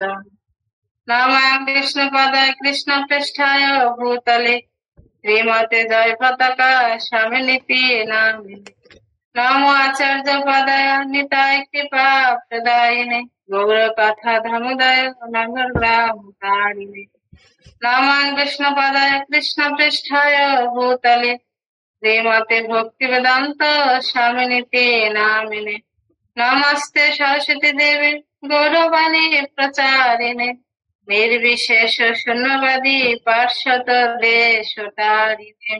নমঃ বিষ্ণুপদায় কৃষ্ণপৃষ্ঠায় ভূতলে শ্রীমতে জয় পতাকা স্বামিনীতি নামিনে। নমো আচার্য পদায় নিতায় কৃপা প্রদায়িনে গৌর কথা ধামোদয় নগর গ্রাম তারিণে। নমঃ বিষ্ণুপদায় কৃষ্ণপৃষ্ঠায় ভূতলে শ্রীমতে ভক্তি বেদান্ত স্বামিনীতি নামিনে। নমস্তে সরস্বতী দেবী গৌরবাণী প্রচারিণে নির্বিশেষ শূন্যবাদী পার্শ্বত দেশতারিণে।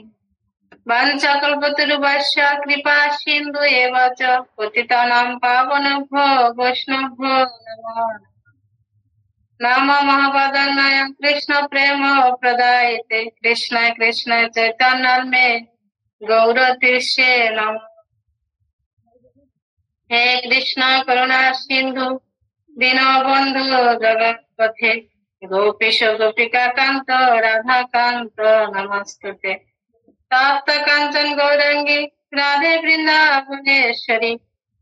বাঞ্ছাকল্পতরুভ্যশ্চ কৃপা সিন্ধু এব চ পতিতানাং পাবনেভ্যো বৈষ্ণভ্যো নমো নমঃ। মহাপদান্বয় কৃষ্ণ প্রেম প্রদায়তে কৃষ্ণায় কৃষ্ণায় চৈতন্যে গৌরতীর্ষে নমঃ। হে কৃষ্ণ করুণা সিন্ধু দীনবন্ধু জগৎপথে গোপীশ গোপিকা কান্ত রাধাকান্ত নমস্তুতে। তপ্ত কাঞ্চন গৌরাঙ্গী রাধে বৃন্দাবনেশ্বরী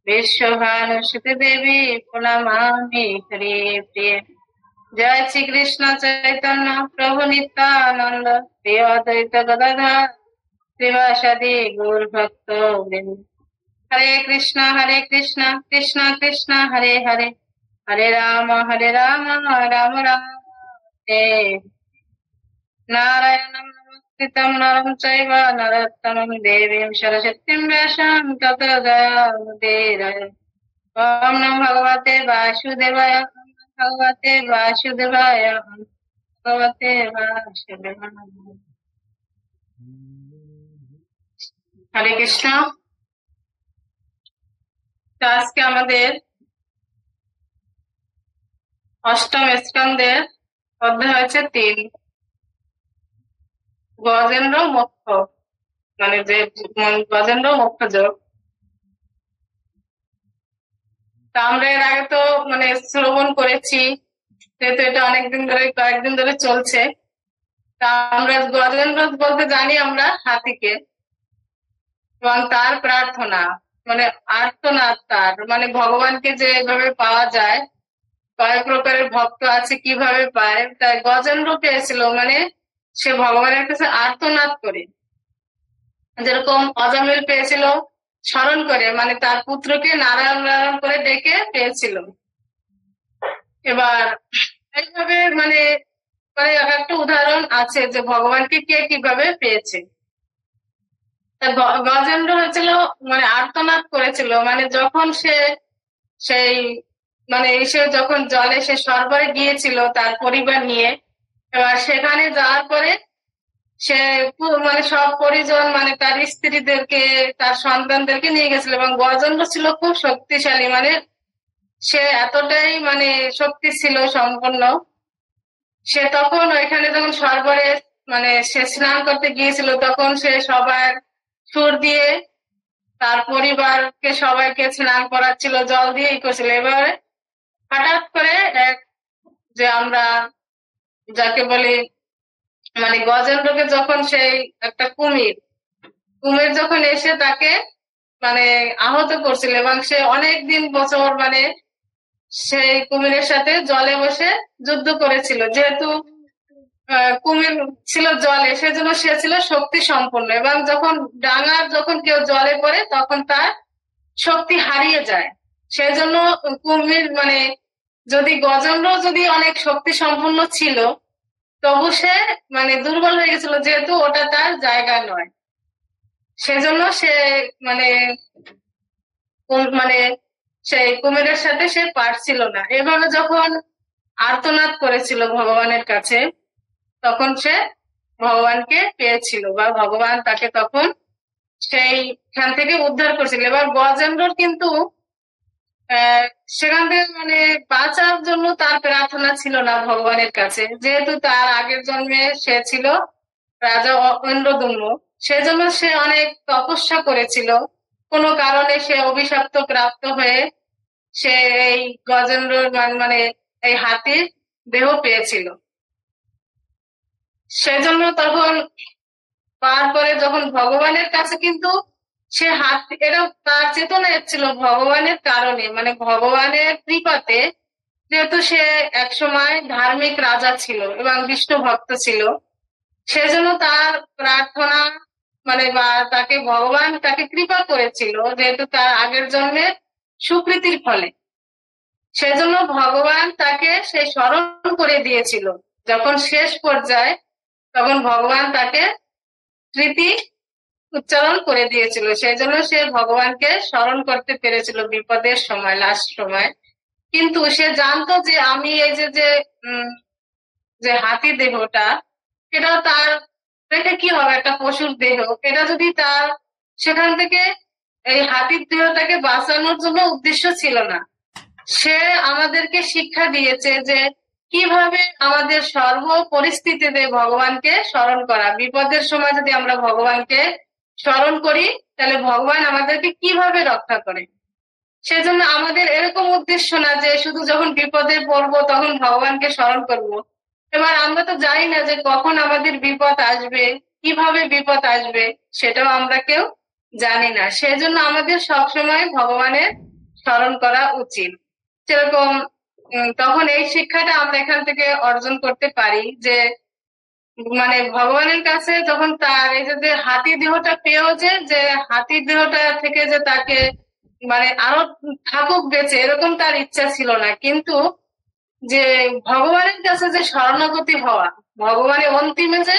বিশ্বভানুসুতে দেবী প্রণমামি হরি প্রিয়ে। জয় শ্রী কৃষ্ণ চৈতন্য প্রভু নিত্যানন্দ প্রিয় অদ্বৈত গদাধর শ্রীবাসাদি গৌর ভক্ত বৃন্দ। হরে কৃষ্ণ কৃষ্ণ কৃষ্ণ হরে হরে হরে রাম রাম রাম হরে। নারায়ণং নমস্কৃত্যং নরং চৈব নরোত্তমং দেবীং সরস্বতীং ব্যাসং ততো জয়ముదీరయ। ওম নমো ভগবতে বাসুদেবায় ভগবতে বাসুদেবায় ভগবতে বাসুদেবায়। হরে কৃষ্ণ। তো আজকে আমাদের অষ্টম স্কন্ধের অধ্যায় হচ্ছে 3, গজেন্দ্র মোক্ষ, মানে যে গজেন্দ্র মোক্ষ যোগ। তা আমরা এর আগে তো মানে শ্রবণ করেছি, যেহেতু এটা অনেকদিন ধরে কয়েকদিন ধরে চলছে। তা আমরা গজেন্দ্র বলতে জানি আমরা হাতিকে, এবং তার প্রার্থনা মানে আর্তনাদ, তার মানে ভগবানকে যেভাবে পাওয়া যায়, কয়েক প্রকারের ভক্ত আছে কিভাবে পায়, তাই গজেন্দ্র পেয়েছিল মানে সে ভগবানের কাছে আর্তনাদ করে, যেরকম অজামিল পেয়েছিল স্মরণ করে, মানে তার পুত্রকে নারায়ণ নারায়ণ করে ডেকে পেয়েছিল। এবার এইভাবে মানে মানে একটা উদাহরণ আছে যে ভগবানকে কে কিভাবে পেয়েছে। গজেন্দ্র হয়েছিল মানে আর্তনাদ করেছিল, মানে যখন সে সেই মানে সে যখন জলে সে সরবরে গিয়েছিল তার পরিবার নিয়ে, এবার সেখানে যাওয়ার পরে সে মানে সব পরিজন মানে তার স্ত্রীদেরকে তার সন্তানদেরকে নিয়ে গেছিল, এবং গজেন্দ্র ছিল খুব শক্তিশালী, মানে সে এতটাই মানে শক্তি ছিল সম্পন্ন। সে তখন ওইখানে যখন সরবরে মানে সে স্নান করতে গিয়েছিল, তখন সে সবার সুর দিয়ে তার পরিবারকে সবাইকে স্নান করাচ্ছিল, জল দিয়ে করছিল। এবারে হঠাৎ করে এক যে আমরা যাকে বলি মানে গজেন্দ্রকে যখন সেই একটা কুমির যখন এসে তাকে মানে আহত করছিল, এবং সে অনেক দিন বছর মানে সেই কুমিরের সাথে জলে বসে যুদ্ধ করেছিল, যেহেতু কুমির ছিল জলে সেজন্য সে ছিল শক্তি সম্পন্ন, এবং যখন ডাঙার যখন কেউ জলে পড়ে তখন তার শক্তি হারিয়ে যায়। সেজন্য কুমির মানে যদি গজেন্দ্র যদি অনেক শক্তি সম্পন্ন ছিল, তবু সে মানে দুর্বল হয়ে গেছিল, যেহেতু ওটা তার জায়গা নয়। সেজন্য সে মানে মানে সেই কুমিরের সাথে সে পারছিল না। এভাবে যখন আর্তনাদ করেছিল ভগবানের কাছে, তখন সে ভগবানকে পেয়েছিল, বা ভগবান তাকে তখন সেইখান থেকে উদ্ধার করেছিল। এবার গজেন্দ্রর কিন্তু সেখান থেকে মানে বাঁচার জন্য তার প্রার্থনা ছিল না ভগবানের কাছে, যেহেতু তার আগের জন্মে সে ছিল রাজা ইন্দ্রদুম্ন, সেজন্য সে অনেক তপস্যা করেছিল। কোনো কারণে সে অভিশপ্ত প্রাপ্ত হয়ে সে এই গজেন্দ্র মানে এই হাতির দেহ পেয়েছিল। সেজন্য তখন পাওয়ার পরে যখন ভগবানের কাছে কিন্তু সে এটা তার চেতনা এসেছিল ভগবানের কারণে, মানে ভগবানের কৃপাতে যেহেতু সে একসময় ধার্মিক রাজা ছিল এবং বিষ্ণু ভক্ত ছিল, সেজন্য তার প্রার্থনা মানে বা তাকে ভগবান তাকে কৃপা করেছিল, যেহেতু তার আগের জন্মের সুকৃতির ফলে। সেজন্য ভগবান তাকে সেই স্মরণ করে দিয়েছিল। যখন শেষ পর্যায়ে তখন ভগবান তাকে স্মৃতি উচ্চারণ করে দিয়েছিল, সেই জন্য সে ভগবানকে স্মরণ করতে পেরেছিল বিপদের সময়, লাস্ট সময়। কিন্তু সে জানতো যে আমি এই যে যে যে হাতি দেহটা, এটা তার রেখে কি হবে, একটা পশুর দেহ, এটা যদি তার সেখান থেকে এই হাতির দেহটাকে বাঁচানোর জন্য উদ্দেশ্য ছিল না। সে আমাদেরকে শিক্ষা দিয়েছে যে কিভাবে আমাদের সর্ব পরিস্থিতিতে ভগবানকে স্মরণ করা। বিপদের সময় যদি আমরা ভগবানকে স্মরণ করি, তাহলে ভগবান আমাদেরকে কিভাবে রক্ষা করে। সেজন্য আমাদের এরকম উদ্দেশ্য না যে শুধু যখন বিপদে পড়বো তখন ভগবানকে স্মরণ করব। এবার আমরা তো জানি না যে কখন আমাদের বিপদ আসবে, কিভাবে বিপদ আসবে, সেটাও আমরা কেউ জানি না। সেজন্য আমাদের সবসময় ভগবানের স্মরণ করা উচিত। সেরকম তখন এই শিক্ষাটা আমরা এখান থেকে অর্জন করতে পারি যে মানে ভগবানের কাছে যখন তার এই যে হাতি দেহটা পেয়েও যে হাতির দেহটা থেকে যে তাকে মানে আরো থাকুক বেঁচে, এরকম তার ইচ্ছা ছিল না। কিন্তু যে ভগবানের কাছে যে শরণাগতি হওয়া, ভগবানের অন্তিমে যে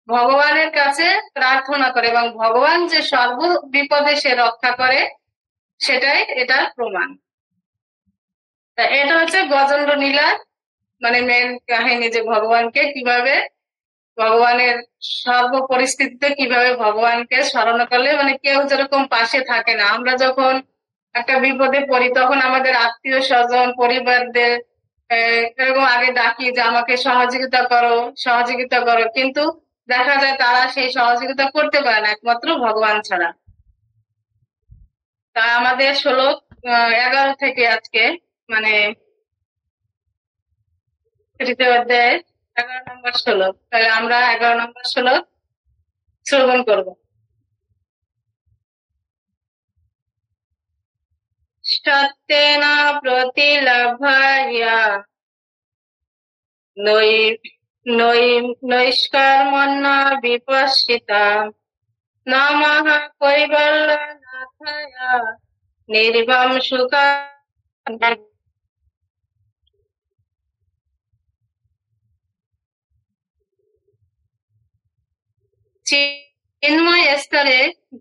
ভগবানের কাছে প্রার্থনা করে এবং ভগবান যে সর্ব বিপদে সে রক্ষা করে, সেটাই এটার প্রমাণ। তা এটা হচ্ছে গজেন্দ্র নীলার মানে মেন কাহিনী, যে ভগবানকে কিভাবে ভগবানের সর্ব পরিস্থিতিতে কিভাবে ভগবানকে স্মরণ করলে মানে কেউ যেরকম পাশে থাকে না, আমরা যখন একটা বিপদে পড়ি তখন আমাদের আত্মীয় স্বজন পরিবারদের এরকম আগে ডাকি যে আমাকে সহযোগিতা করো, সহযোগিতা করো, কিন্তু দেখা যায় তারা সেই সহযোগিতা করতে পারে না একমাত্র ভগবান ছাড়া। তা আমাদের শ্লোক 11 থেকে আজকে মানে তৃতীয় অধ্যায়ের 11 নম্বর শ্লোক, তাহলে আমরা 11 নম্বর শ্লোক শ্রবণ করব। সত্যেন প্রতিলভ্যা নৈষ্কর্মণ্য বিপশ্চিতা নমঃ কৈবল্যনাথায় নির্বাম সুখা। চিন্ময় স্তরে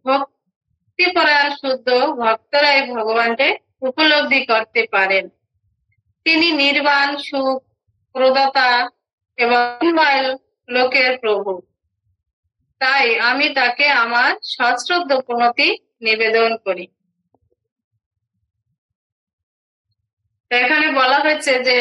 ভক্তিপরায়ণ শুদ্ধ ভক্তরাই ভগবানকে উপলব্ধি করতে পারেন। তিনি নির্বাণ, সুখ, প্রদাতা এবং লোকের প্রভু। তাই আমি তাকে আমার সশ্রদ্ধ প্রণতি নিবেদন করি। এখানে বলা হয়েছে যে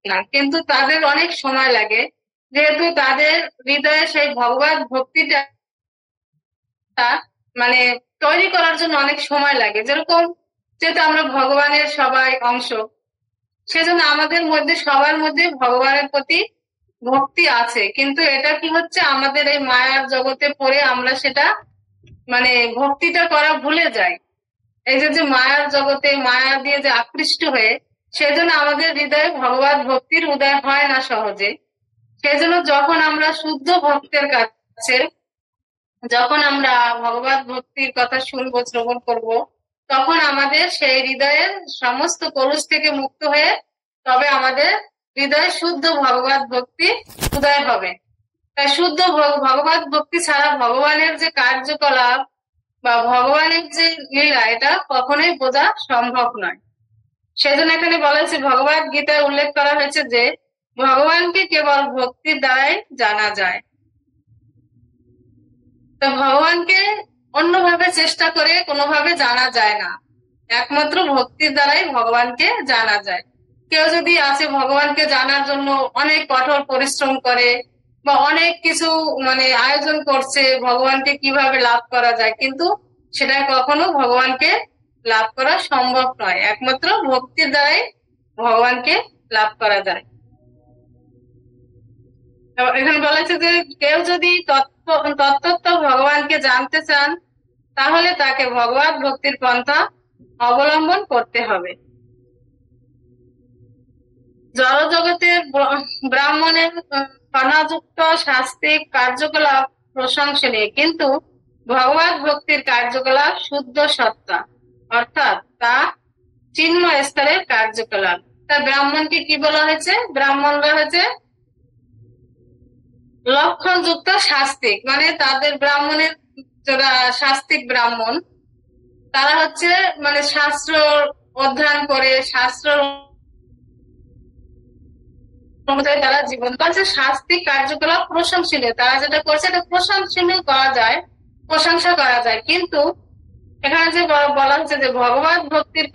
না, কিন্তু তাদের অনেক সময় লাগে, যেহেতু তাদের হৃদয়ে সেই ভগবত ভক্তিটা মানে তৈরি করার জন্য অনেক সময় লাগে। যেরকম যেহেতু আমরা ভগবানের সবাই অংশ, সেজন্য আমাদের মধ্যে সবার মধ্যে ভগবানের প্রতি ভক্তি আছে, কিন্তু এটা কি হচ্ছে আমাদের এই মায়ার জগতে পড়ে আমরা সেটা মানে ভক্তিটা করা ভুলে যাই। এই যে মায়ার জগতে মায়া দিয়ে যে আকৃষ্ট হয়ে, সেজন্য আমাদের হৃদয়ে ভগবত ভক্তির উদয় হয় না সহজে। সেজন্য যখন আমরা শুদ্ধ ভক্তের কাছে, যখন আমরা ভগবত ভক্তির কথা শুনবো, শ্রবণ করব, তখন আমাদের সেই হৃদয়ের সমস্ত কলুষ থেকে মুক্ত হয়ে তবে আমাদের হৃদয়ে শুদ্ধ ভগবত ভক্তি উদয় হবে। তাই শুদ্ধ ভগবত ভক্তি ছাড়া ভগবানের যে কার্যকলাপ বা ভগবানের যে লীলা, এটা কখনোই বোঝা সম্ভব নয়। সেজন্য এখানে বলা হয়েছে, ভগবত গীতায় উল্লেখ করা হয়েছে যে ভগবানকে কেবল ভক্তির দ্বারাই জানা যায়। তো ভগবানকে অন্যভাবে চেষ্টা করে কোনোভাবে জানা যায় না, একমাত্র ভক্তির দ্বারাই ভগবানকে জানা যায়। কেউ যদি আছে ভগবানকে জানার জন্য অনেক কঠোর পরিশ্রম করে বা অনেক কিছু মানে আয়োজন করছে ভগবানকে কিভাবে লাভ করা যায়, কিন্তু সেটা কখনো ভগবানকে লাভ করা সম্ভব নয়। একমাত্র ভক্তির দ্বারাই ভগবানকে লাভ করা যায়। এখানে বলা হয়েছে যে কেউ যদি তত্ত্বত ভগবানকে জানতে চান তাহলে তাকে ভগবত ভক্তির পন্থা অবলম্বন করতে হবে। জড়জগতের ব্রাহ্মণের ফনাযুক্ত শাস্ত্রিক কার্যকলাপ প্রশংসনীয়, কিন্তু ভগবত ভক্তির কার্যকলাপ শুদ্ধ সত্তা, অর্থাৎ তা চিন্ময় স্তরের কার্যকলাপ। তা ব্রাহ্মণকে কি বলা হয়েছে? ব্রাহ্মণরা হচ্ছে লক্ষণযুক্ত শাস্ত্রিক, মানে তাদের ব্রাহ্মণের যারা শাস্ত্রিক ব্রাহ্মণ তারা হচ্ছে মানে শাস্ত্র অধ্যয়ন করে, শাস্ত্র অনুযায়ী তারা জীবন করছে। শাস্ত্রিক কার্যকলাপ প্রশংসনীয়, তারা যেটা করছে এটা প্রশংসনীয় করা যায়, প্রশংসা করা যায়। কিন্তু এখানে যে বলা হচ্ছে যে ভগবত ভক্তির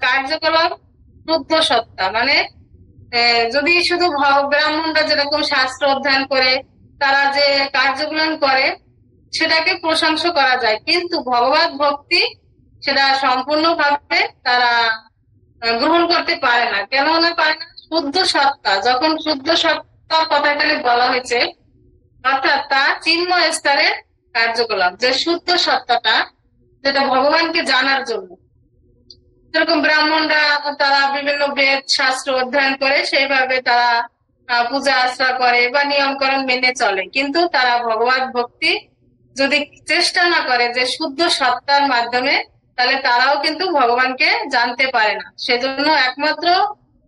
কার্যকলাপ শুদ্ধ সত্তা, মানে যদি শুধু ব্রাহ্মণরা যেরকম শাস্ত্র অধ্যয়ন করে তারা যে কার্যগুলো করে সেটাকে প্রশংসা করা যায়, কিন্তু ভগবত ভক্তি সেটা সম্পূর্ণভাবে তারা গ্রহণ করতে পারে না। কেন না পারে না? শুদ্ধ সত্তা, যখন শুদ্ধ সত্তার কথা এখানে বলা হয়েছে, অর্থাৎ তা চিন্ময় স্তরের কার্যকলাপ, যে শুদ্ধ সত্তাটা যেটা ভগবানকে জানার জন্য। যেরকম ব্রাহ্মণরা তারা বিভিন্ন বেদ শাস্ত্র অধ্যয়ন করে সেইভাবে তারা পূজা আশ্রা করে বা নিয়মকরণ মেনে চলে, কিন্তু তারা ভগবত ভক্তি যদি চেষ্টা না করে যে শুদ্ধ সত্তার মাধ্যমে, তাহলে তারাও কিন্তু ভগবানকে জানতে পারে না। সেজন্য একমাত্র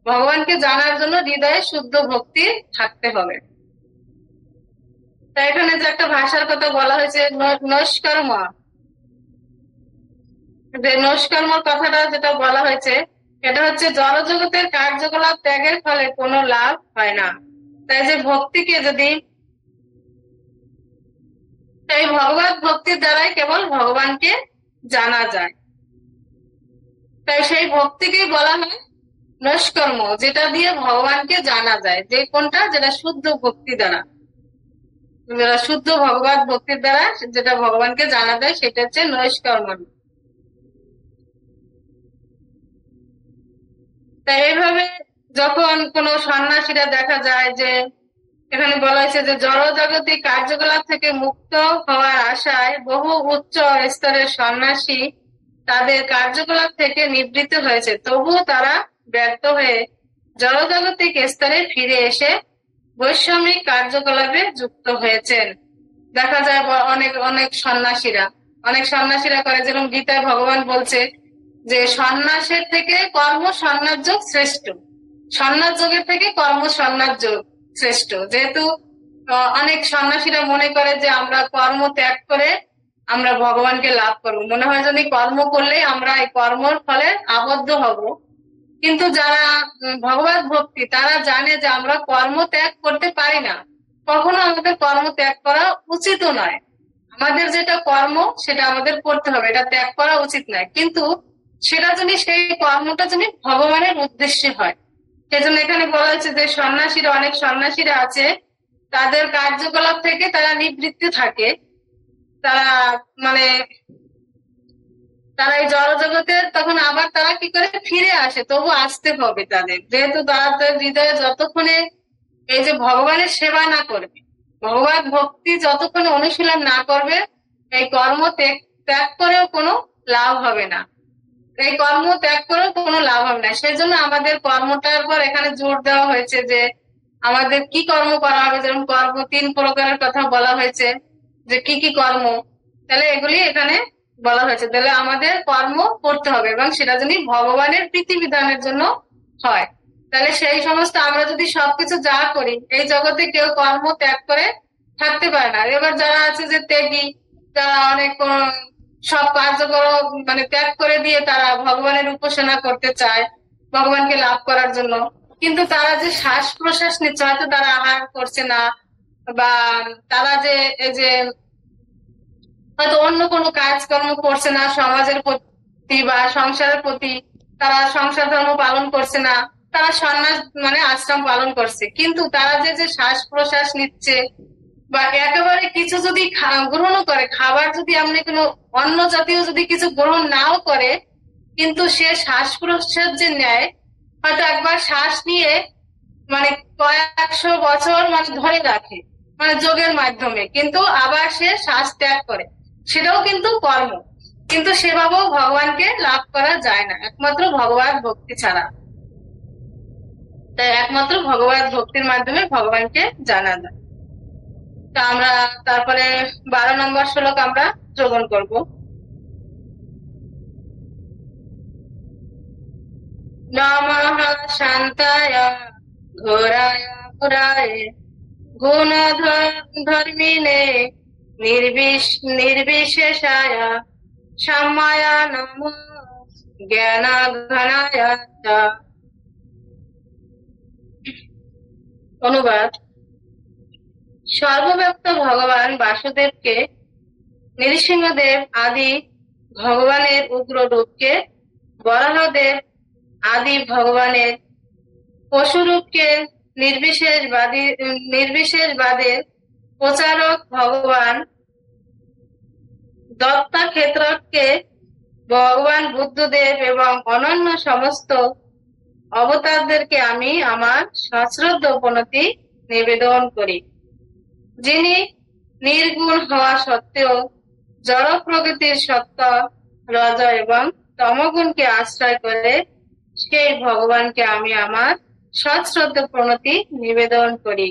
ভগবানকে জানার জন্য হৃদয়ে শুদ্ধ ভক্তি থাকতে হবে। তাই এখানে যে একটা ভাষার কথা বলা হয়েছে নৈষ্কর্ম, যে নৈষ্কর্মর কথাটা যেটা বলা হয়েছে এটা হচ্ছে জড়জগতের কার্যকলাপ ত্যাগের ফলে কোনো লাভ হয় না। তাই যে ভক্তিকে যদি তাই ভগবত ভক্তির দ্বারাই কেবল ভগবানকে জানা যায়। তাই সেই ভক্তিকেই বলা হয় নৈষ্কর্ম, যেটা দিয়ে ভগবানকে জানা যায়, যে কোনটা? যেটা শুদ্ধ ভক্তি দ্বারা, শুদ্ধ ভগবত ভক্তির দ্বারা যেটা ভগবানকে জানা যায় সেটা হচ্ছে নৈষ্কর্ম। তাই এইভাবে যখন কোন সন্ন্যাসীরা দেখা যায় যে এখানে বলা হয়েছে যে জড়জাগতিক কার্যকলাপ থেকে মুক্ত হওয়ার আশায় বহু উচ্চ স্তরের সন্ন্যাসী তাদের কার্যকলাপ থেকে নিবৃত্ত হয়েছে, তবুও তারা ব্যর্থ হয়ে জড়জাগতিক স্তরে ফিরে এসে বৈষয়িক কার্যকলাপে যুক্ত হয়েছেন। দেখা যায় অনেক অনেক সন্ন্যাসীরা করে, যেরকম গীতায় ভগবান বলছে যে সন্ন্যাসের থেকে কর্ম সন্ন্যাস যোগ শ্রেষ্ঠ, সন্ন্যাস যোগের থেকে কর্ম সন্ন্যাস যোগ শ্রেষ্ঠ। যেহেতু অনেক সন্ন্যাসীরা মনে করে যে আমরা কর্ম ত্যাগ করে আমরা ভগবানকে লাভ করবো, মনে হয় যদি কর্ম করলে আমরা এই কর্মর ফলে আবদ্ধ হব। কিন্তু যারা ভগবত ভক্তি তারা জানে যে আমরা কর্ম ত্যাগ করতে পারি না, কখনো আমাদের কর্ম ত্যাগ করা উচিত নয়। আমাদের যেটা কর্ম সেটা আমাদের করতে হবে, এটা ত্যাগ করা উচিত নয়, কিন্তু সেটা যদি সেই কর্মটা যদি ভগবানের উদ্দেশ্যে হয়। সেজন্য এখানে বলা হয়েছে যে অনেক সন্ন্যাসীরা আছে তাদের কার্যকলাপ থেকে তারা নিবৃত্তি থাকে, তারা মানে তারা এই জড়জগতের তখন আবার তারা কি করে ফিরে আসে, তবু আসতে হবে তাদের, যেহেতু তাদের হৃদয়ে যতক্ষণে এই যে ভগবানের সেবা না করবে, ভগবত ভক্তি যতক্ষণে অনুশীলন না করবে, এই কর্ম ত্যাগ করেও কোনো লাভ হবে না, এই কর্ম ত্যাগ করেও কোনো লাভ হবে না। সেজন্য আমাদের কর্মটার পর এখানে জোর দেওয়া হয়েছে যে আমাদের কি কর্ম করা হবে। যেরকম কর্ম 3 প্রকারের কথা বলা হয়েছে, যে কি কি কর্ম, তাহলে এগুলি এখানে বলা হয়েছে। তাহলে আমাদের কর্ম করতে হবে এবং সেটা যদি ভগবানের প্রীতি বিধানের জন্য হয়, তাহলে সেই সমস্ত আমরা যদি সবকিছু যা করি, এই জগতে কেউ কর্ম ত্যাগ করে থাকতে পারে না। এবার যারা আছে যে ত্যাগী, যারা অনেক সব কার্যকর মানে ত্যাগ করে দিয়ে তারা ভগবানের উপাসনা করতে চায় ভগবানকে লাভ করার জন্য, কিন্তু তারা যে শ্বাস প্রশ্বাস নিচ্ছে, হয়তো তারা আহার করছে না, বা তারা যে এই যে হয়তো অন্য কোনো কাজকর্ম করছে না সমাজের প্রতি বা সংসারের প্রতি, তারা সংসার ধর্ম পালন করছে না, তারা সন্ন্যাস মানে আশ্রম পালন করছে, কিন্তু তারা যে যে শ্বাস প্রশ্বাস নিচ্ছে বা একেবারে কিছু যদি গ্রহণ করে, খাবার যদি এমনি কোনো অন্য জাতীয় যদি কিছু গ্রহণ নাও করে, কিন্তু সে শ্বাস প্রশ্বাস যে নেয়, হয়তো একবার শ্বাস নিয়ে মানে কয়েকশো বছর মানে ধরে রাখে মানে যোগের মাধ্যমে, কিন্তু আবার সে শ্বাস ত্যাগ করে, সেটাও কিন্তু কর্ম। কিন্তু সেভাবেও ভগবানকে লাভ করা যায় না একমাত্র ভগবত ভক্তি ছাড়া। তাই একমাত্র ভগবত ভক্তির মাধ্যমে ভগবানকে জানা যায়। তা আমরা তারপরে 12 নম্বর শ্লোক আমরা শ্রবণ করব। নমঃ শান্তায় ঘোরায় পুরায় গুণধর্মিনে নির্বিশেষায় সাম্যায় নমঃ জ্ঞানাঘনায় চ। অনুবাদ: সর্বব্যাপ্ত ভগবান বাসুদেবকে, নৃসিংহদেব আদি ভগবানের উগ্র রূপকে, বরাহদেব আদি ভগবানের পশুরূপকে, নির্বিশেষবাদের প্রচারক ভগবান দত্তক্ষেত্রকে, ভগবান বুদ্ধদেব এবং অনন্য সমস্ত অবতারদেরকে আমি আমার সশ্রদ্ধ প্রণতি নিবেদন করি। যিনি নির্গুণ হওয়া সত্ত্বেও জড় প্রকৃতির সত্য, রজ এবং তমগুণকে আশ্রয় করে, সেই ভগবানকে আমি আমার সশ্রদ্ধ প্রণতি নিবেদন করি।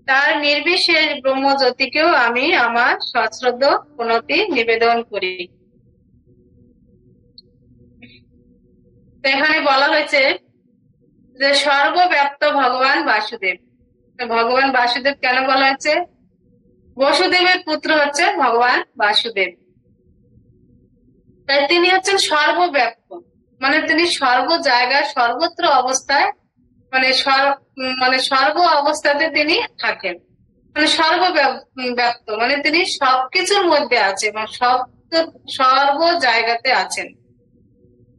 তার নির্বিশেষ ব্রহ্মজ্যোতিকেও আমি আমার সশ্রদ্ধ প্রণতি নিবেদন করি। এখানে বলা হয়েছে যে সর্বব্যাপ্ত ভগবান বাসুদেব। ভগবান বাসুদেব কেন বলা হয়েছে? বসুদেবের পুত্র হচ্ছে ভগবান বাসুদেব, তাই তিনি হচ্ছেন সর্বব্যাপ্ত, মানে তিনি সর্ব জায়গায় সর্বত্র অবস্থায় মানে সর্ব অবস্থাতে তিনি থাকেন, মানে সর্বব্যাপ্ত মানে তিনি সবকিছুর মধ্যে আছেন এবং সর্ব জায়গাতে আছেন।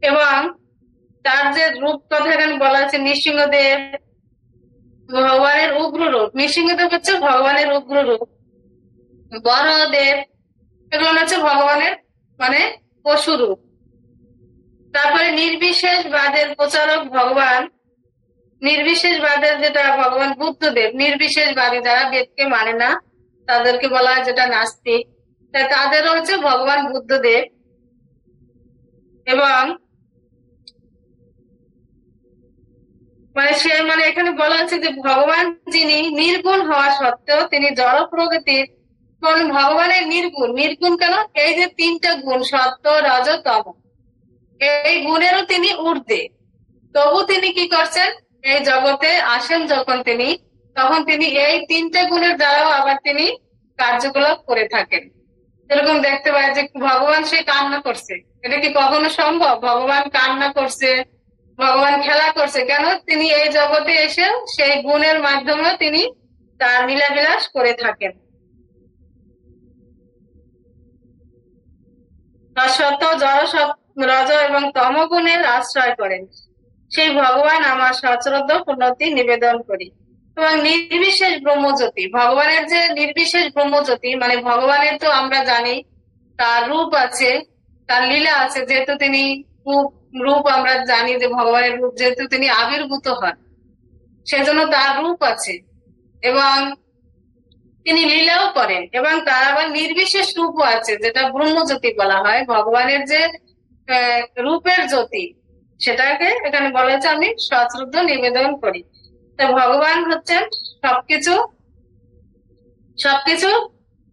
এবং তার যে রূপ কথা এখানে বলা আছে, নৃসিংহদেব ভগবানের উগ্র রূপ, নৃসিংহদেব হচ্ছে ভগবানের উগ্র রূপ, বরাহদেব এগুলো হচ্ছে ভগবানের মানে পশু রূপ। তারপরে নির্বিশেষবাদের প্রচারক ভগবান, নির্বিশেষবাদের যেটা ভগবান বুদ্ধদেব, নির্বিশেষবাদী যারা বেদকে মানে না তাদেরকে বলা হয় যেটা নাস্তিক, তাই তাদেরও হচ্ছে ভগবান বুদ্ধদেব। এবং মানে এখানে বলা হচ্ছে যে ভগবান যিনি নির্গুণ হওয়া সত্ত্বেও তিনি জড় প্রকৃতির, কারণ ভগবানের নির্গুণ কেন? এই যে 3টা গুণ সত্য, রজ, তম, এই গুণেরও তিনি ঊর্ধ্বে, তবু তিনি কি করছেন? এই জগতে আসেন যখন তিনি, তখন তিনি এই 3টে গুণের দ্বারাও আবার তিনি কার্যকলাপ করে থাকেন। এরকম দেখতে পাই যে ভগবান সে কান্না করছে, এটা কি কখনো সম্ভব? ভগবান কান্না করছে, ভগবান খেলা করছে কেন? তিনি এই জগতে এসে সেই গুণের মাধ্যমে তিনি তার লীলাবিলাস করে থাকেন। সত্য, জড়, রজ এবং তম গুণের আশ্রয় করেন, সেই ভগবান আমার সশ্রদ্ধ প্রণতি নিবেদন করি। এবং নির্বিশেষ ব্রহ্মজ্যোতি, ভগবানের যে নির্বিশেষ ব্রহ্মজ্যোতি, মানে ভগবানের তো আমরা জানি তার রূপ আছে, তার লীলা আছে, যেহেতু তিনি রূপ আমরা জানি যে ভগবানের রূপ, যেহেতু তিনি আবির্ভূত হন সেজন্য তার রূপ আছে, এবং তিনি লীলাও করেন, এবং তার আবার নির্বিশেষ রূপও আছে যেটা ব্রহ্মজ্যোতি বলা হয়। ভগবানের যে রূপের জ্যোতি, সেটাকে এখানে বলা হয়েছে আমি সশ্রদ্ধ নিবেদন করি। তো ভগবান হচ্ছেন সবকিছু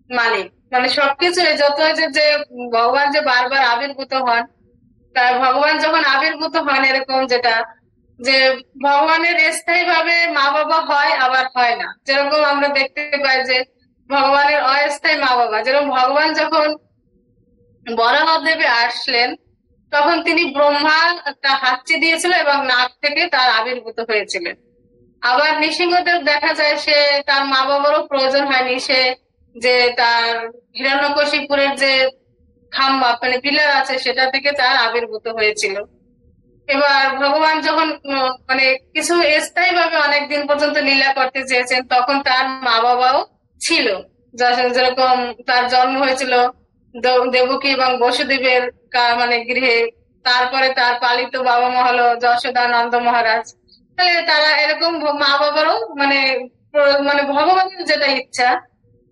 মালিক, মানে সবকিছু যত যে ভগবান যে বারবার আবির্ভূত হন, তার ভগবান যখন আবির্ভূত হন এরকম যেটা যে ভগবানের স্থায়ী ভাবে মা বাবা হয় আবার হয় না, যেরকম আমরা দেখতে পাই যে ভগবানের অস্থায়ী মা বাবা, যেরকম ভগবান যখন বরাহদেবে আসলেন তখন তিনি ব্রহ্মা একটা হাঁচি দিয়েছিল এবং নাক থেকে তার আবির্ভূত হয়েছিলেন। আবার নৃসিংহদেব দেখা যায় সে তার মা বাবারও প্রয়োজন হয়নি, সে যে তার হিরণ্যকশিপুরের যে খাম্বা মানে পিলার আছে সেটা থেকে তার আবির্ভূত হয়েছিল। এবার ভগবান যখন মানে কিছু স্থায়ী ভাবে অনেকদিন পর্যন্ত লীলা করতে চেয়েছেন, তখন তার মা বাবাও ছিল। যেরকম তার জন্ম হয়েছিল দেবকী এবং বসুদেবের মানে গৃহে। তারপরে তার পালিত বাবা মা হলো যশোদানন্দ মহারাজ। তাহলে তারা এরকম মা বাবারও মানে মানে ভগবানের যেটা ইচ্ছা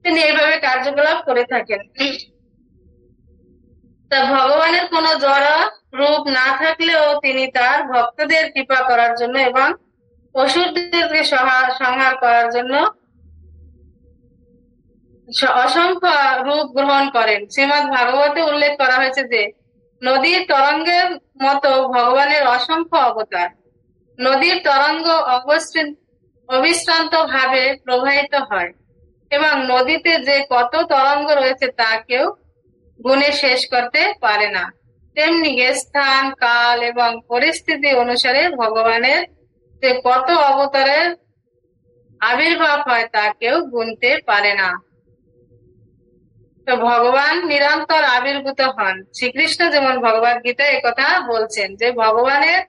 তিনি এইভাবে কার্যকলাপ করে থাকেন। তা ভগবানের কোনো জড় রূপ না থাকলেও তিনি তার ভক্তদের কৃপা করার জন্য এবং অসুরদেরকে সংহার করার জন্য অসংখ্য রূপ গ্রহণ করেন। শ্রীমদ্ ভাগবতে উল্লেখ করা হয়েছে যে নদীর তরঙ্গের মতো ভগবানের অসংখ্য অবতার। নদীর তরঙ্গ অবিশ্রান্ত ভাবে প্রবাহিত হয় এবং নদীতে যে কত তরঙ্গ রয়েছে তা কেউ গুণে শেষ করতে পারে না। তেমনি স্থান, কাল এবং পরিস্থিতি অনুসারে ভগবানের যে কত অবতারের আবির্ভাব হয় তা কেউ গুনতে পারে না। তো ভগবান নিরন্তর আবির্ভূত হন। শ্রীকৃষ্ণ যেমন ভগবদ গীতায় একথা বলছেন যে ভগবানের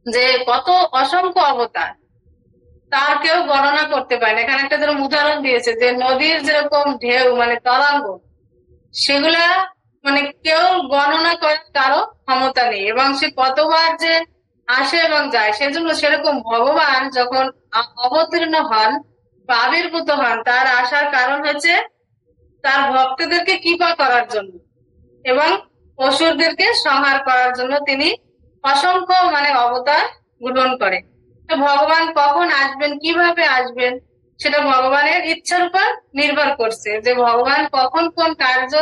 যে কত অসংখ্য অবতার তার কেউ গণনা করতে পারে না। এখানে একটা যেরকম উদাহরণ দিয়েছে যে নদীর যেরকম ঢেউ মানে তরঙ্গ, সেগুলা মানে কেউ গণনা করার কারো ক্ষমতা নেই এবং সে কতবার যে আসে এবং যায়। সেজন্য সেরকম ভগবান যখন অবতীর্ণ হন বা আবির্ভূত হন, তার আসার কারণ হচ্ছে তার ভক্তদেরকে কৃপা করার জন্য এবং অসুরদেরকে সংহার করার জন্য তিনি অসংখ্য মানে অবতার গ্রহণ করেন। তো ভগবান কখন আসবেন, কিভাবে আসবেন, সেটা ভগবানের ইচ্ছার উপর নির্ভর করছে যে ভগবান কখন কোন কার্য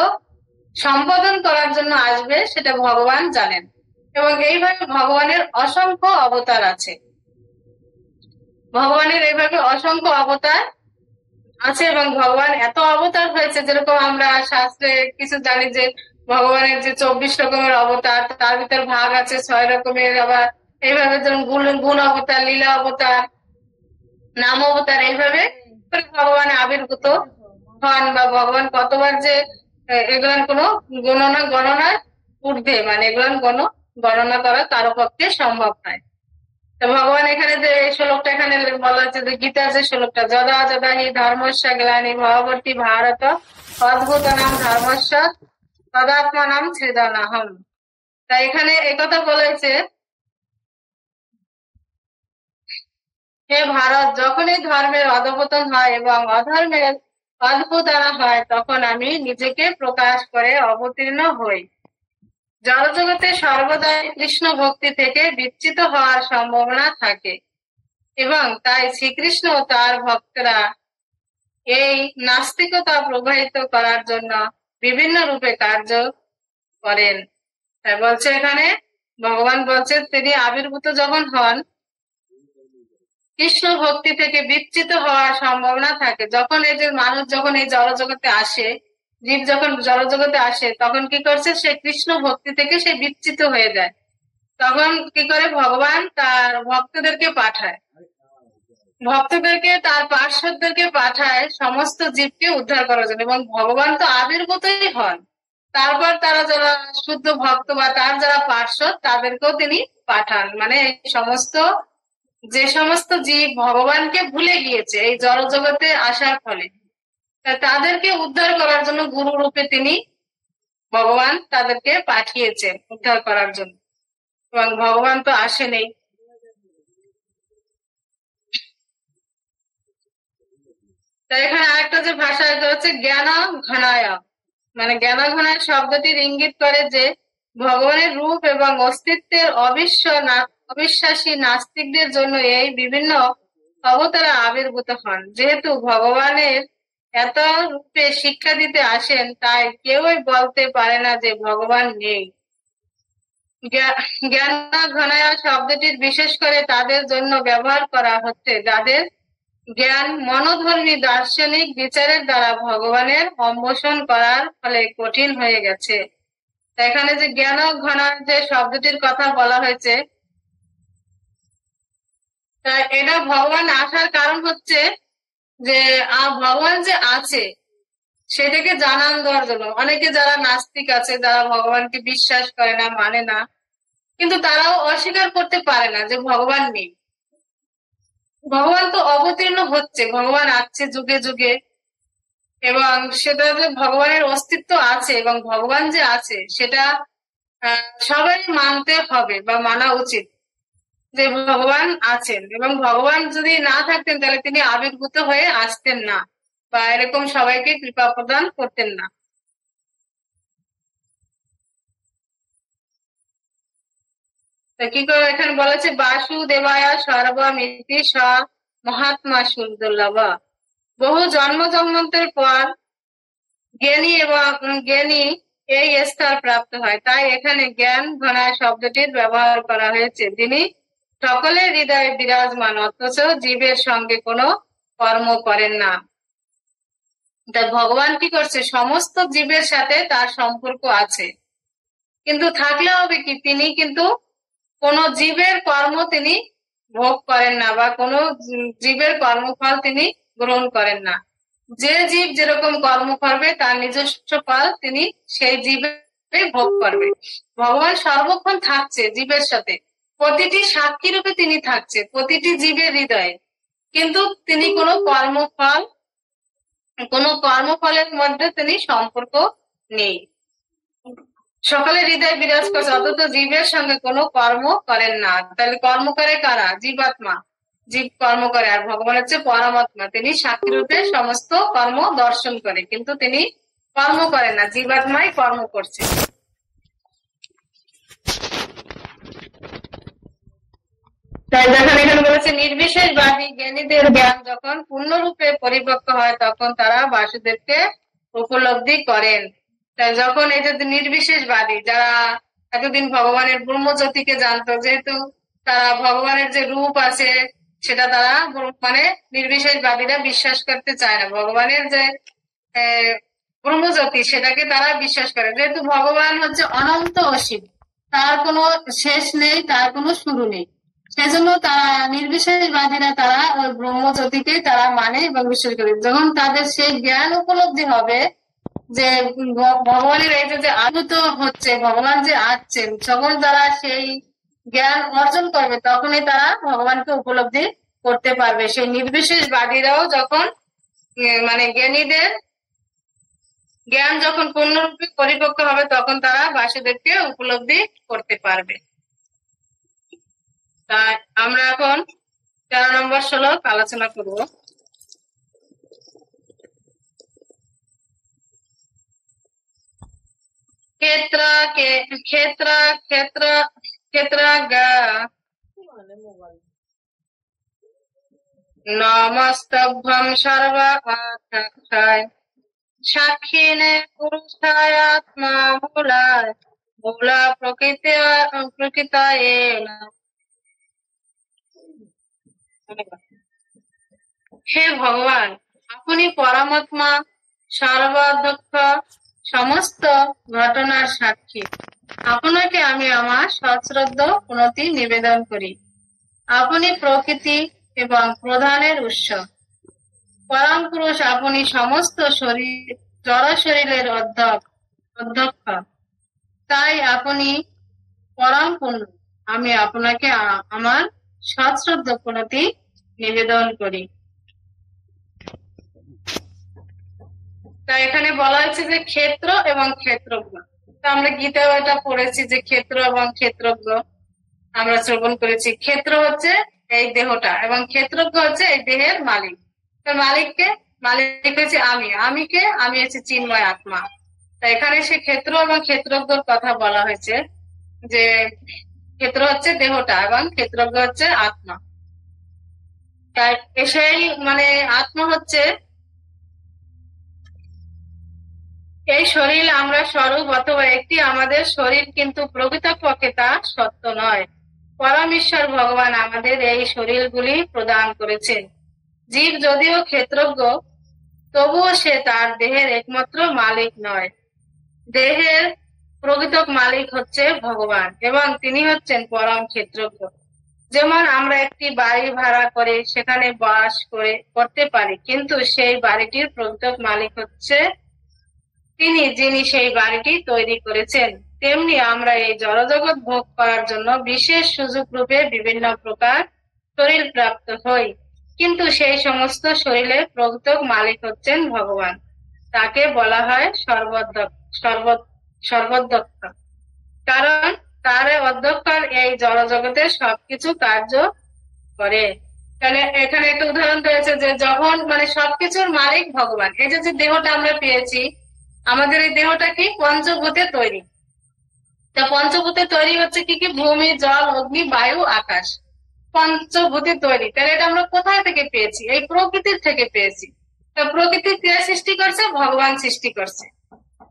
সম্পাদন করার জন্য আসবে সেটা ভগবান জানেন। এবং এইভাবে ভগবানের অসংখ্য অবতার আছে। ভগবানের এইভাবে অসংখ্য অবতার আছে এবং ভগবান এত অবতার হয়েছে, যেরকম আমরা শাস্ত্রে কিছু জানি যে ভগবানের যে 24 রকমের অবতার, তার ভিতর ভাগ আছে 6 রকমের। আবার এইভাবে যেমন গুণ অবতার, লীলা অবতার, নাম অবতার, এইভাবে ভগবান আবির্ভূত হন বা ভগবান কতবার যে এগুলার কোনো গণনার ঊর্ধ্বে, মানে এগুলার গণনা করা কারো পক্ষে সম্ভব নয়। তো ভগবান এখানে যে শ্লোকটা এখানে বলা হচ্ছে যে গীতার যে শ্লোকটা, যদা যদা হি ধর্মস্য গ্লানি ভবতি ভারত অদ্ভুত নাম ধর্মস্য তদাত্মা নাম সৃজনাহম। তাই এখানে একথা বলেছে, হে ভারত, যখনই ধর্মের অধঃপতন হয় এবং অধর্মের অদ্ভুতানা হয় তখন আমি নিজেকে প্রকাশ করে অবতীর্ণ হই। জড়জগতে সর্বদাই কৃষ্ণ ভক্তি থেকে বিচ্যুত হওয়ার সম্ভাবনা থাকে এবং তাই শ্রীকৃষ্ণ তার ভক্তরা এই নাস্তিকতা প্রবাহিত করার জন্য বিভিন্ন রূপে কার্য করেন। তাই বলছে এখানে ভগবান বলছে তিনি আবির্ভূত যখন হন কৃষ্ণ ভক্তি থেকে বিচ্যুত হওয়ার সম্ভাবনা থাকে। যখন এই যে মানুষ যখন এই জড়জগতে আসে, জীব যখন জড়জগতে আসে তখন কি করছে, সে কৃষ্ণ ভক্তি থেকে সে বিচ্যুত হয়ে যায়। তখন কি করে ভগবান তার ভক্তদেরকে পাঠায়, তার পার্শ্বদেরকে পাঠায় সমস্ত জীবকে উদ্ধার করার জন্য। এবং ভগবান তো আবির্ভূতই হন, তারপর তারা যারা শুদ্ধ ভক্ত বা তার যারা পার্শ্বদ তাদেরকেও তিনি পাঠান। মানে যে সমস্ত জীব ভগবানকে ভুলে গিয়েছে এই জড়জগতে আসার ফলে, তাদেরকে উদ্ধার করার জন্য গুরু রূপে তিনি ভগবান তাদেরকে পাঠিয়েছেন উদ্ধার করার জন্য। এবং ভগবান তো আসেনি। তাই এখানে আরেকটা যে ভাষা হচ্ছে জ্ঞান ঘনায়, মানে জ্ঞান ঘনায় শব্দটির ইঙ্গিত করে যে ভগবানের রূপ এবং অস্তিত্বের অবিশ্বাসী নাস্তিকদের জন্য এই বিভিন্ন অবতারা আবির্ভূত হন। যেহেতু ভগবানের এত রূপে শিক্ষা দিতে আসেন, তাই কেউই বলতে পারে না যে ভগবান নেই। জ্ঞান ঘনায় শব্দটির বিশেষ করে তাদের জন্য ব্যবহার করা হচ্ছে যাদের জ্ঞান মনোধর্মী দার্শনিক বিচারের দ্বারা ভগবানের অন্বেষণ করার ফলে কঠিন হয়ে গেছে। এখানে যে জ্ঞান ঘনার যে শব্দটির কথা বলা হয়েছে, এটা ভগবান আসার কারণ হচ্ছে যে ভগবান যে আছে সেটাকে জানান দেওয়ার জন্য। অনেকে যারা নাস্তিক আছে, যারা ভগবানকে বিশ্বাস করে না, মানে না, কিন্তু তারাও অস্বীকার করতে পারে না যে ভগবান নেই। ভগবান তো অবতীর্ণ হচ্ছে, ভগবান আসছে যুগে যুগে, এবং সেটা যে ভগবানের অস্তিত্ব আছে এবং ভগবান যে আছে সেটা সবাই মানতে হবে বা মানা উচিত যে ভগবান আছেন, এবং ভগবান যদি না থাকতেন তাহলে তিনি আবির্ভূত হয়ে আসতেন না বা এরকম সবাইকে কৃপা প্রদান করতেন না। কি করে এখানে বলেছে বাসুদেবায়া সর্বমিতি স মহাত্মা সুন্দুর্লভা। বহু জন্ম জন্মান্তের পর জ্ঞানী এবং জ্ঞানী এই স্তর প্রাপ্ত হয়, তাই এখানে জ্ঞান ঘনায় শব্দটির ব্যবহার করা হয়েছে। তিনি সকলের হৃদয়ে বিরাজমান অথচ জীবের সঙ্গে কোনো কর্ম করেন না। তাই ভগবান কি করছে, সমস্ত জীবের সাথে তার সম্পর্ক আছে, কিন্তু থাকলে হবে কি তিনি কিন্তু কোন জীবের কর্ম তিনি ভোগ করেন না বা কোন জীবের কর্মফল তিনি গ্রহণ করেন না। যে জীব যেরকম কর্ম করবে তার নিজস্ব ফল তিনি সেই জীবে ভোগ করবে। ভগবান সর্বক্ষণ থাকছে জীবের সাথে, প্রতিটি সাক্ষী রূপে তিনি থাকছে প্রতিটি জীবের হৃদয়ে, কিন্তু তিনি কোনো কর্মফলের মধ্যে তিনি সম্পর্ক নেই। সকলের হৃদয়ে বিরাজ করছে অথচ জীবের সঙ্গে কোনো কর্ম করেন না। তাহলে কর্ম করে কারা? জীবাত্মা, জীব কর্ম করে, আর ভগবান হচ্ছে পরমাত্মা, তিনি সাক্ষী রূপে সমস্ত কর্ম দর্শন করে, কিন্তু তিনি কর্ম করেন না, জীবাত্মাই কর্ম করছে। তাই যখন এখানে বলেছে নির্বিশেষবাদী জ্ঞানীদের জ্ঞান যখন পূর্ণরূপে পরিপক্ক হয় তখন তারা বাসুদেবকে উপলব্ধি করেন। তাই যখন এই যে নির্বিশেষবাদী যারা এতদিন ভগবানের ব্রহ্মজ্যোতিকে জানতো, যেহেতু তারা ভগবানের যে রূপ আছে সেটা তারা মানে নির্বিশেষবাদীরা বিশ্বাস করতে চায় না, ভগবানের যে ব্রহ্মজ্যোতি সেটাকে তারা বিশ্বাস করে, যেহেতু ভগবান হচ্ছে অনন্ত অসীম, তার কোনো শেষ নেই, তার কোনো শুরু নেই, সেজন্য তারা নির্বিশেষবাদীরা তারা ওই ব্রহ্মজ্যোতিকে তারা মানে এবং বিশ্বাস করে। যখন তাদের সেই জ্ঞান উপলব্ধি হবে যে ভগবানের এই যে আবির্ভূত হচ্ছে, ভগবান যে আসছেন, যখন তারা সেই জ্ঞান অর্জন করবে তখনই তারা ভগবানকে উপলব্ধি করতে পারবে। সেই নির্বিশেষবাদীরাও যখন মানে জ্ঞানীদের জ্ঞান যখন পূর্ণরূপে পরিপক্ক হবে তখন তারা বাসুদেবকে উপলব্ধি করতে পারবে। তাই আমরা এখন 13 নম্বর শ্লোক আলোচনা করব। ক্ষেত্র ক্ষেত্র ক্ষেত্র ক্ষেত্র নমস্তভ্যম সর্বায় সাক্ষিণে পুরুষায় আত্মা মূলায় মূলা প্রকৃতায়। হে ভগবান, আপনি পরমাত্মা, সর্বাধ্যক্ষ, সমস্ত ঘটনার সাক্ষী। আপনাকে আমি আমার সশ্রদ্ধ প্রণতি নিবেদন করি। আপনি প্রকৃতি এবং প্রধানের উৎস, পরম পুরুষ, আপনি সমস্ত জড় শরীরের অধ্যক্ষ, তাই আপনি পরম পূর্ণ। আমি আপনাকে আমার সশ্রদ্ধ প্রণতি নিবেদন করি। তাই এখানে বলা হয়েছে যে ক্ষেত্র এবং ক্ষেত্রজ্ঞ। তা আমরা গীতাও এটা পড়েছি যে ক্ষেত্র এবং ক্ষেত্রজ্ঞ আমরা শ্রবণ করেছি। ক্ষেত্র হচ্ছে এই দেহটা এবং ক্ষেত্রজ্ঞ হচ্ছে এই দেহের মালিক। মালিক হচ্ছে আমি কে? আমি হচ্ছে চিন্ময় আত্মা। তাই এখানে সে ক্ষেত্র এবং ক্ষেত্রজ্ঞর কথা বলা হয়েছে যে ক্ষেত্র হচ্ছে দেহটা এবং ক্ষেত্রজ্ঞ হচ্ছে আত্মা। তাই সেই মানে আত্মা হচ্ছে এই শরীর আমরা স্বরূপ অথবা একটি আমাদের শরীর, কিন্তু প্রকৃতপক্ষে তা সত্য নয়। পরমেশ্বর ভগবান আমাদের এই শরীরগুলি প্রদান করেছেন। জীব যদিও ক্ষেত্রজ্ঞ, তবুও সে তার দেহের একমাত্র মালিক নয়। দেহের প্রকৃত মালিক হচ্ছে ভগবান এবং তিনি হচ্ছেন পরম ক্ষেত্রজ্ঞ। যেমন আমরা একটি বাড়ি ভাড়া করে সেখানে বাস করতে পারি, কিন্তু সেই বাড়িটির প্রকৃত মালিক হচ্ছে তিনি, যিনি সেই বাড়িটি তৈরি করেছেন। তেমনি আমরা এই জড়জগৎ ভোগ করার জন্য বিশেষ সুযোগ রূপে বিভিন্ন প্রকার শরীর প্রাপ্ত হই, কিন্তু সেই সমস্ত শরীরের প্রকৃত মালিক হচ্ছেন ভগবান। তাকে বলা হয় সর্বদক্ষ, কারণ তার অধ্যক্ষার এই জড়জগতের সবকিছু কার্য করে। তাহলে এখানে একটা উদাহরণ রয়েছে যে যখন সবকিছুর মালিক ভগবান। এই যে দেহটা আমরা পেয়েছি, আমাদের এই দেহটা কি পঞ্চভূতে তৈরি। তা পঞ্চভূতে তৈরি হচ্ছে কি কি? ভূমি, জল, অগ্নি, বায়ু, আকাশ, পঞ্চভূতে তৈরি। তাহলে এটা আমরা কোথায় থেকে পেয়েছি? এই প্রকৃতির থেকে পেয়েছি। তা প্রকৃতি কে সৃষ্টি করছে? ভগবান সৃষ্টি করছে।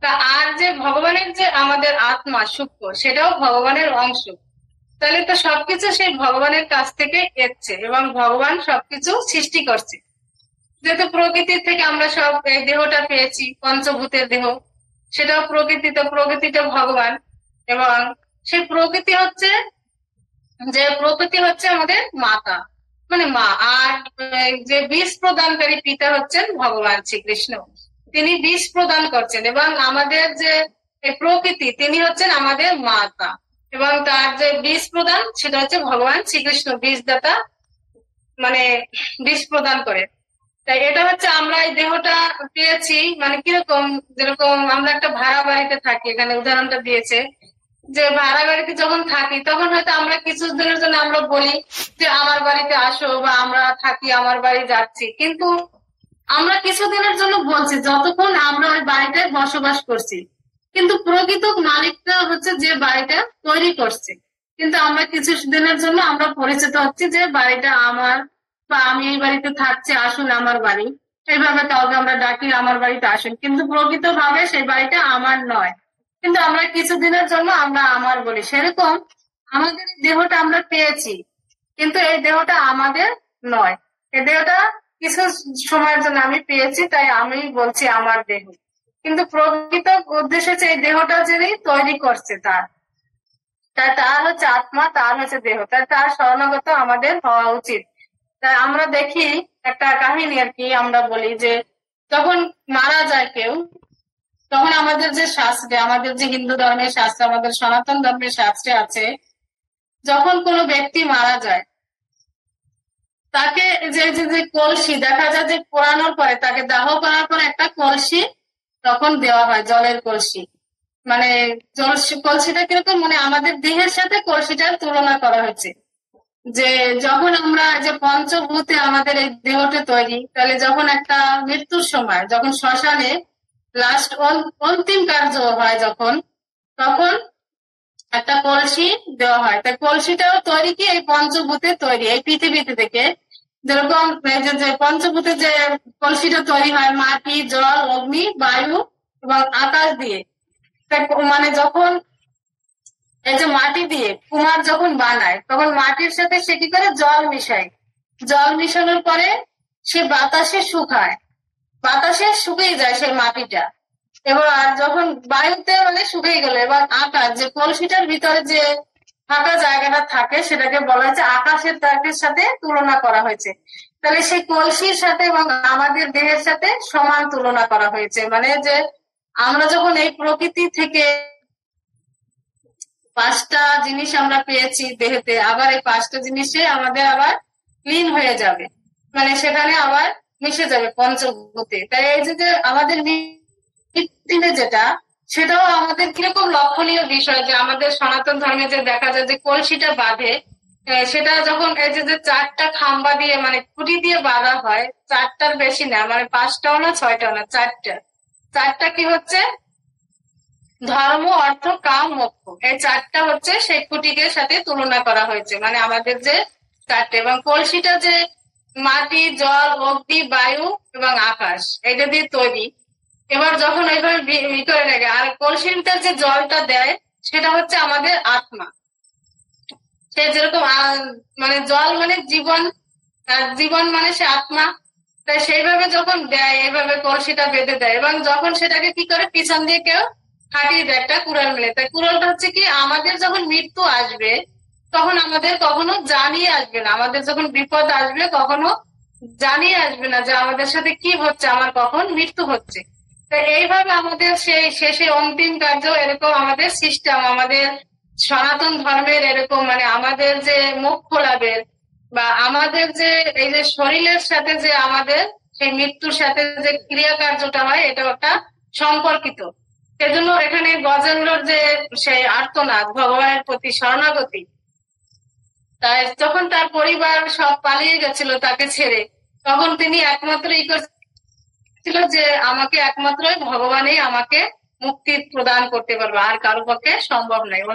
তা আর যে ভগবানের যে আমাদের আত্মা সূক্ষ্ম, সেটাও ভগবানের অংশ। তাহলে তো সবকিছু সেই ভগবানের কাছ থেকে এসছে এবং ভগবান সবকিছু সৃষ্টি করছে। যেহেতু প্রকৃতির থেকে আমরা সব এই দেহটা পেয়েছি, পঞ্চভূতের দেহ, সেটাও প্রকৃতি, তো প্রকৃতিটা ভগবান। এবং সেই প্রকৃতি হচ্ছে আমাদের মাতা, মানে মা। আর যে বীজ প্রদানকারী পিতা হচ্ছেন ভগবান শ্রীকৃষ্ণ, তিনি বীজ প্রদান করছেন। এবং আমাদের যে প্রকৃতি, তিনি হচ্ছেন আমাদের মাতা, এবং তার যে বীজ প্রদান, সেটা হচ্ছে ভগবান শ্রীকৃষ্ণ, বীজদাতা, মানে বীজ প্রদান করে। তাই এটা হচ্ছে আমরা এই দেহটা পেয়েছি। কিরকম? যেরকম আমরা একটা ভাড়া বাড়িতে থাকি, এখানে উদাহরণটা দিয়েছে যে ভাড়া বাড়িতে যখন থাকি, তখন হয়তো আমরা কিছুদিনের জন্য আমরা বলি যে আমার বাড়িতে আসো, বা আমরা থাকি, আমার বাড়ি যাচ্ছি। কিন্তু আমরা কিছুদিনের জন্য বলছি, যতক্ষণ আমরা ওই বাড়িতে বসবাস করছি। কিন্তু প্রকৃত মালিকটা হচ্ছে যে বাড়িটা তৈরি করছে। কিন্তু আমরা কিছু দিনের জন্য আমরা পরিচিত হচ্ছি যে বাড়িটা আমার, বা আমি এই বাড়িতে থাকছি, আসুন আমার বাড়ি, এইভাবে কাউকে আমরা ডাকি আমার বাড়িতে আসুন। কিন্তু প্রকৃত ভাবে সেই বাড়িটা আমার নয়, কিন্তু আমরা কিছুদিনের জন্য আমরা আমার বলি। সেরকম আমাদের দেহটা আমরা পেয়েছি, কিন্তু এই দেহটা আমাদের নয়। এই দেহটা কিছু সময়ের জন্য আমি পেয়েছি, তাই আমি বলছি আমার দেহ। কিন্তু প্রকৃত উদ্দেশ্য হচ্ছে এই দেহটা যিনি তৈরি করছে, তার হচ্ছে আত্মা, তার হচ্ছে দেহ, তার শরণাগত আমাদের হওয়া উচিত। তাই আমরা দেখি একটা কাহিনী আর কি, আমরা বলি যে যখন মারা যায় কেউ, তখন আমাদের যে শাস্ত্রে, আমাদের যে হিন্দু ধর্মের শাস্ত্র, আমাদের সনাতন ধর্মের শাস্ত্রে আছে, যখন কোনো ব্যক্তি মারা যায়, তাকে যে কলসি দেখা যায় যে পোড়ানোর পরে, তাকে দাহ করার পরে একটা কলসি তখন দেওয়া হয়, জলের কলসি। কলসিটা কিরকম? আমাদের দেহের সাথে কলসিটার তুলনা করা হয়েছে। যে যখন আমরা যে পঞ্চভূতে আমাদের এই দেহটা তৈরি, তাহলে যখন একটা মৃত্যুর সময়, যখন শ্মশানে লাস্ট অন্তিম কার্য হয়, তখন একটা কলসি দেওয়া হয়। তাই কলসিটাও তৈরি কি এই পঞ্চভূতে তৈরি, এই পৃথিবীতে থেকে। যেরকম যে পঞ্চভূতে যে কলসিটা তৈরি হয় মাটি, জল, অগ্নি, বায়ু এবং আকাশ দিয়ে। যখন এই যে মাটি দিয়ে কুমার যখন বানায়, তখন মাটির সাথে সে কি করে? জল মিশায়। জল মিশানোর পরে সে বাতাসে শুকায়, বাতাসে শুকিয়ে যায় সেই মাটিটা। এবার যখন বায়ুতে শুকিয়ে গেল, এবার আকাশ, যে কলসিটার ভিতরে যে ফাঁকা জায়গাটা থাকে, সেটাকে বলা হয়েছে আকাশের তাকের সাথে তুলনা করা হয়েছে। তাহলে সেই কলসির সাথে এবং আমাদের দেহের সাথে সমান তুলনা করা হয়েছে। যে আমরা যখন এই প্রকৃতি থেকে 5টা জিনিস আমরা পেয়েছি দেহেতে, আবার এই 5টা জিনিসে আমাদের আবার লীন হয়ে যাবে, সেখানে আবার মিশে যাবে পঞ্চভূতে। তাই এই যে আমাদের যেটা, সেটাও আমাদের কিরকম লক্ষণীয় বিষয় যে আমাদের সনাতন ধর্মে যে দেখা যায় যে কলসিটা বাঁধে, সেটা যখন এই যে 4টা খাম্বা দিয়ে খুঁটি দিয়ে বাঁধা হয়, 4টার বেশি না, 5টাও না, 6টাও না, 4টা কি হচ্ছে? ধর্ম, অর্থ, কাম, মোক্ষ। এই 4টা হচ্ছে সেই খুঁটিকে সাথে তুলনা করা হয়েছে, আমাদের যে 4টে। এবং কলসিটা যে মাটি, জল, অগ্নি, বায়ু এবং আকাশ, এটা দিয়ে তৈরি। এবার যখন এইভাবে করে লাগে, আর কলসির ভিতর যে জলটা দেয়, সেটা হচ্ছে আমাদের আত্মা। সে যেরকম জল জীবন, জীবন সে আত্মা। তাই সেইভাবে যখন দেয়, এইভাবে কলসিটা বেঁধে দেয়, এবং যখন সেটাকে কি করে পিছন দিয়ে কেউ ফাটিয়ে দেয় একটা কুড়াল মিলে। তাই কুড়ালটা হচ্ছে কি, আমাদের যখন মৃত্যু আসবে, তখন আমাদের কখনো জানিয়ে আসবে না। আমাদের যখন বিপদ আসবে, কখনো জানিয়ে আসবে না যে আমাদের সাথে কি হচ্ছে, আমার কখন মৃত্যু হচ্ছে। তো এইভাবে আমাদের সেই শেষে অন্তিম কার্য এরকম আমাদের সিস্টেম, আমাদের সনাতন ধর্মের এরকম, মানে আমাদের যে মোক্ষ লাভের বা আমাদের যে এই যে শরীরের সাথে যে আমাদের সেই মৃত্যুর সাথে যে ক্রিয়া কার্যটা হয়, এটা একটা সম্পর্কিত। সেজন্য এখানে গজেন্দ্রর যে সেই আর্তনাদ, ভগবানের প্রতি শরণাগতি, তাই যখন তার পরিবার সব পালিয়ে গেছিল তাকে ছেড়ে, তখন তিনি একমাত্র ছিল যে আমাকে একমাত্র ভগবানই আমাকে মুক্তি প্রদান করতে পারবে, আর কারো পক্ষে সম্ভব নয়।